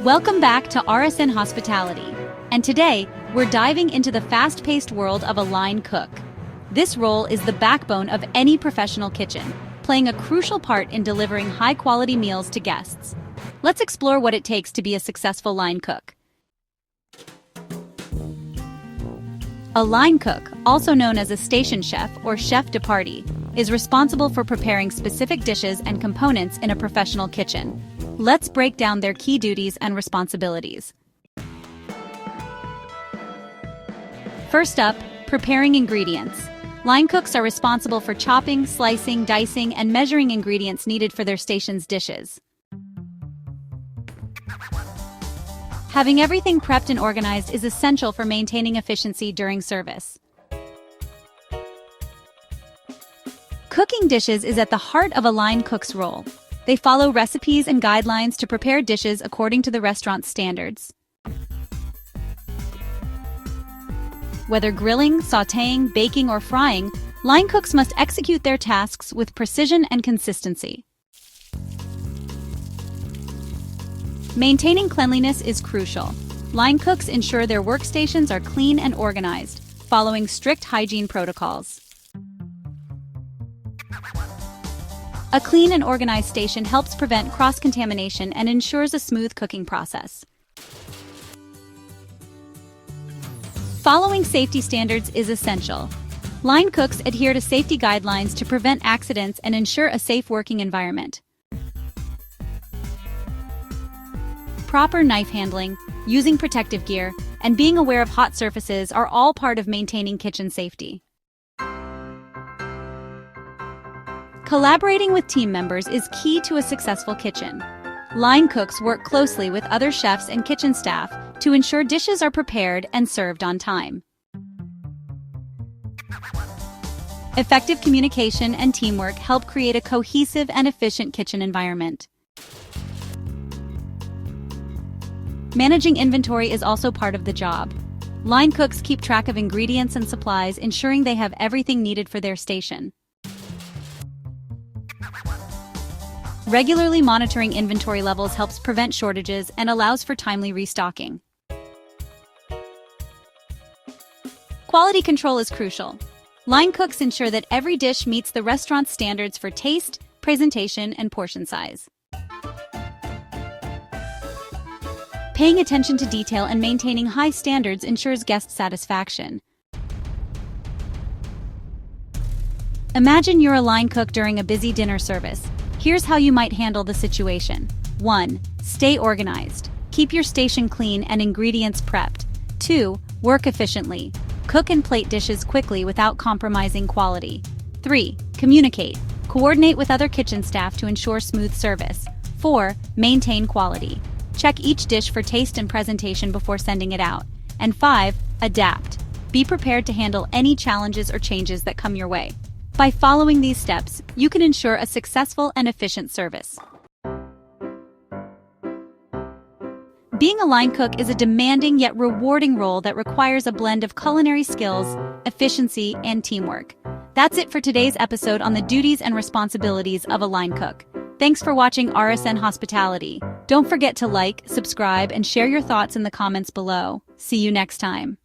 Welcome back to RsN Hospitality, and today we're diving into the fast-paced world of a line cook. This role is the backbone of any professional kitchen, playing a crucial part in delivering high-quality meals to guests. Let's explore what it takes to be a successful line cook. A line cook, also known as a station chef or chef de partie, is responsible for preparing specific dishes and components in a professional kitchen. Let's break down their key duties and responsibilities. First up, preparing ingredients. Line cooks are responsible for chopping, slicing, dicing, and measuring ingredients needed for their station's dishes. Having everything prepped and organized is essential for maintaining efficiency during service. Cooking dishes is at the heart of a line cook's role. They follow recipes and guidelines to prepare dishes according to the restaurant's standards. Whether grilling, sautéing, baking, or frying, line cooks must execute their tasks with precision and consistency. Maintaining cleanliness is crucial. Line cooks ensure their workstations are clean and organized, following strict hygiene protocols. A clean and organized station helps prevent cross-contamination and ensures a smooth cooking process. Following safety standards is essential. Line cooks adhere to safety guidelines to prevent accidents and ensure a safe working environment. Proper knife handling, using protective gear, and being aware of hot surfaces are all part of maintaining kitchen safety. Collaborating with team members is key to a successful kitchen. Line cooks work closely with other chefs and kitchen staff to ensure dishes are prepared and served on time. Effective communication and teamwork help create a cohesive and efficient kitchen environment. Managing inventory is also part of the job. Line cooks keep track of ingredients and supplies, ensuring they have everything needed for their station. Regularly monitoring inventory levels helps prevent shortages and allows for timely restocking. Quality control is crucial. Line cooks ensure that every dish meets the restaurant's standards for taste, presentation, and portion size. Paying attention to detail and maintaining high standards ensures guest satisfaction. Imagine you're a line cook during a busy dinner service. Here's how you might handle the situation. 1. Stay organized. Keep your station clean and ingredients prepped. 2. Work efficiently. Cook and plate dishes quickly without compromising quality. 3. Communicate. Coordinate with other kitchen staff to ensure smooth service. 4. Maintain quality. Check each dish for taste and presentation before sending it out. And 5. Adapt. Be prepared to handle any challenges or changes that come your way. By following these steps, you can ensure a successful and efficient service. Being a line cook is a demanding yet rewarding role that requires a blend of culinary skills, efficiency, and teamwork. That's it for today's episode on the duties and responsibilities of a line cook. Thanks for watching RsN Hospitality. Don't forget to like, subscribe, and share your thoughts in the comments below. See you next time.